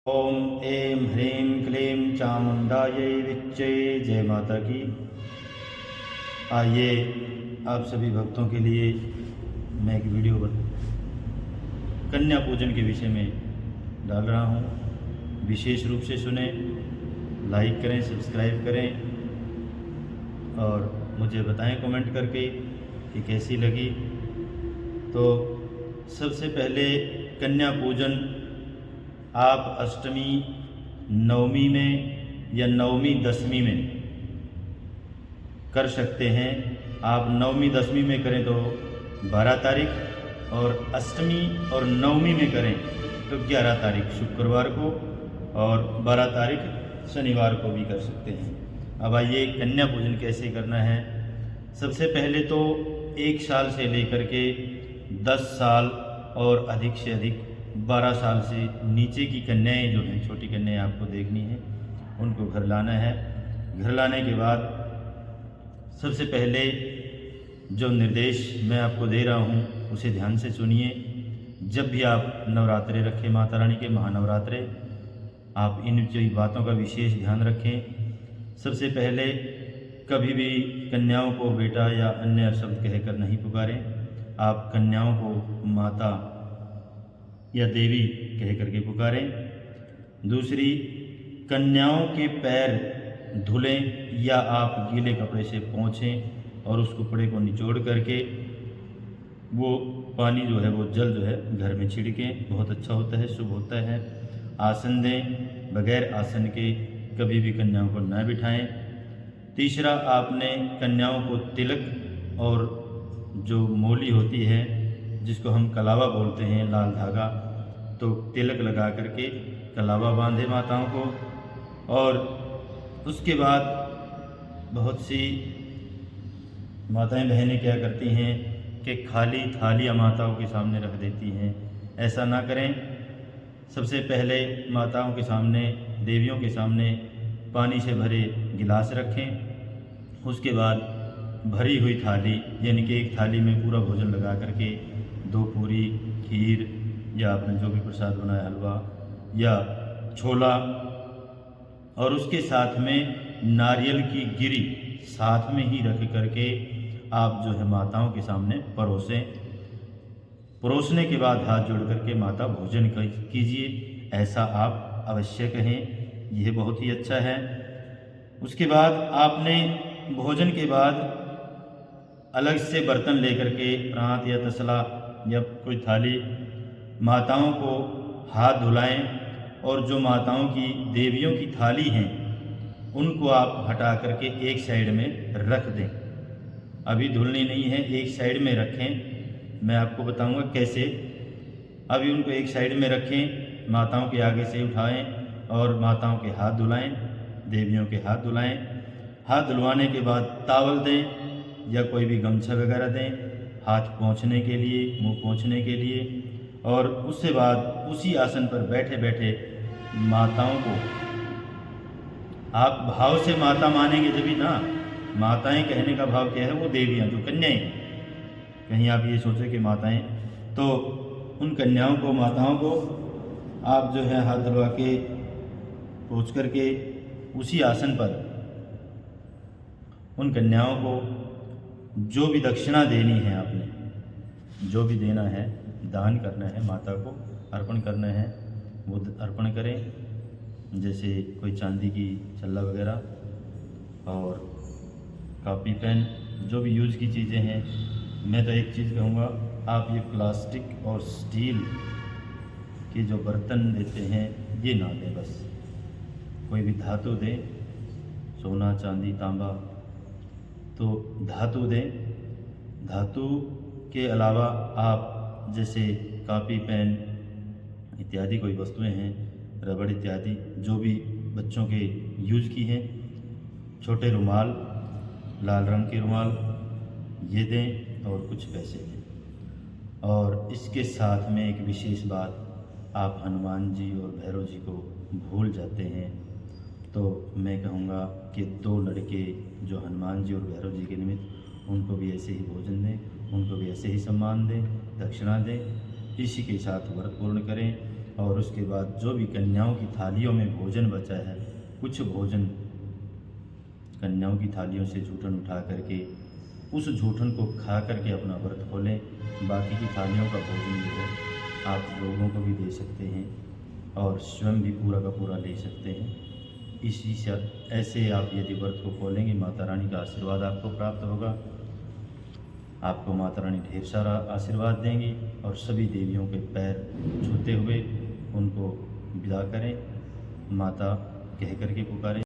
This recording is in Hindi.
ओम ऐं ह्रीं क्लीं चामुंडायै विच्चे जय माता की। आइए आप सभी भक्तों के लिए मैं एक वीडियो कन्या पूजन के विषय में डाल रहा हूँ। विशेष रूप से सुने, लाइक करें, सब्सक्राइब करें और मुझे बताएं कमेंट करके कि कैसी लगी। तो सबसे पहले कन्या पूजन आप अष्टमी, नवमी में या नवमी दशमी में कर सकते हैं। आप नवमी दशमी में करें तो 12 तारीख और अष्टमी और नवमी में करें तो 11 तारीख शुक्रवार को और 12 तारीख शनिवार को भी कर सकते हैं। अब आइए कन्या पूजन कैसे करना है। सबसे पहले तो 1 साल से लेकर के 10 साल और अधिक से अधिक 12 साल से नीचे की कन्याएं जो हैं, छोटी कन्याएं आपको देखनी है, उनको घर लाना है। घर लाने के बाद सबसे पहले जो निर्देश मैं आपको दे रहा हूँ उसे ध्यान से सुनिए। जब भी आप नवरात्रे रखें, माता रानी के महानवरात्रे, आप इन बातों का विशेष ध्यान रखें। सबसे पहले कभी भी कन्याओं को बेटा या अन्य शब्द कहकर नहीं पुकारें। आप कन्याओं को माता या देवी कह करके पुकारें। दूसरी, कन्याओं के पैर धुलें या आप गीले कपड़े से पोंछें और उस कपड़े को निचोड़ करके वो पानी जो है, वो जल जो है घर में छिड़कें। बहुत अच्छा होता है, शुभ होता है। आसन दें, बगैर आसन के कभी भी कन्याओं को न बिठाएं। तीसरा, आपने कन्याओं को तिलक और जो मोली होती है जिसको हम कलावा बोलते हैं, लाल धागा, तो तिलक लगा करके कलावा बांधे माताओं को। और उसके बाद बहुत सी माताएं बहनें क्या करती हैं कि खाली थालियाँ माताओं के सामने रख देती हैं। ऐसा ना करें। सबसे पहले माताओं के सामने, देवियों के सामने पानी से भरे गिलास रखें। उसके बाद भरी हुई थाली, यानी कि एक थाली में पूरा भोजन लगा करके 2 पूरी, खीर या आपने जो भी प्रसाद बनाया, हलवा या छोला, और उसके साथ में नारियल की गिरी साथ में ही रख करके आप जो है माताओं के सामने परोसें। परोसने के बाद हाथ जोड़ करके माता भोजन कीजिए, ऐसा आप अवश्य कहें। यह बहुत ही अच्छा है। उसके बाद आपने भोजन के बाद अलग से बर्तन लेकर के, प्रांत या तसला या कोई थाली, माताओं को हाथ धुलाएं और जो माताओं की, देवियों की थाली हैं उनको आप हटा करके एक साइड में रख दें। अभी धुलनी नहीं है, एक साइड में रखें। मैं आपको बताऊंगा कैसे। अभी उनको एक साइड में रखें, माताओं के आगे से उठाएं और माताओं के हाथ धुलाएं, देवियों के हाथ धुलाएं। हाथ धुलवाने के बाद तावल दें या कोई भी गमछा वगैरह दें हाथ पोंछने के लिए, मुंह पोंछने के लिए। और उसके बाद उसी आसन पर बैठे बैठे माताओं को आप भाव से माता मानेंगे जब भी ना। माताएं कहने का भाव क्या है, वो देवियाँ जो कन्याएं, कहीं आप ये सोचें कि माताएं, तो उन कन्याओं को, माताओं को आप जो है हाथ धुलवा के पोंछ करके उसी आसन पर उन कन्याओं को जो भी दक्षिणा देनी है, आपने जो भी देना है, दान करना है, माता को अर्पण करना है, वो अर्पण करें। जैसे कोई चांदी की छल्ला वगैरह और कॉपी पेन, जो भी यूज़ की चीज़ें हैं। मैं तो एक चीज़ कहूँगा, आप ये प्लास्टिक और स्टील के जो बर्तन देते हैं ये ना दें। बस कोई भी धातु दें, सोना, चांदी, तांबा, तो धातु दें। धातु के अलावा आप जैसे कॉपी पेन इत्यादि कोई वस्तुएं हैं, रबड़ इत्यादि, जो भी बच्चों के यूज़ की हैं, छोटे रुमाल, लाल रंग के रुमाल, ये दें और कुछ पैसे दें। और इसके साथ में एक विशेष बात, आप हनुमान जी और भैरव जी को भूल जाते हैं, तो मैं कहूँगा कि 2 लड़के जो हनुमान जी और भैरव जी के निमित्त, उनको भी ऐसे ही भोजन दें, उनको भी ऐसे ही सम्मान दें, दक्षिणा दें। इसी के साथ व्रत पूर्ण करें। और उसके बाद जो भी कन्याओं की थालियों में भोजन बचा है, कुछ भोजन कन्याओं की थालियों से झूठन उठा करके उस झूठन को खा करके अपना व्रत खोलें। बाकी की थालियों का भोजन जो है आप लोगों को भी दे सकते हैं और स्वयं भी पूरा का पूरा ले सकते हैं। इसी से ऐसे आप यदि व्रत को खोलेंगे, माता रानी का आशीर्वाद आपको प्राप्त होगा। आपको माता रानी ढेर सारा आशीर्वाद देंगी और सभी देवियों के पैर छूते हुए उनको विदा करें, माता कह करके पुकारें।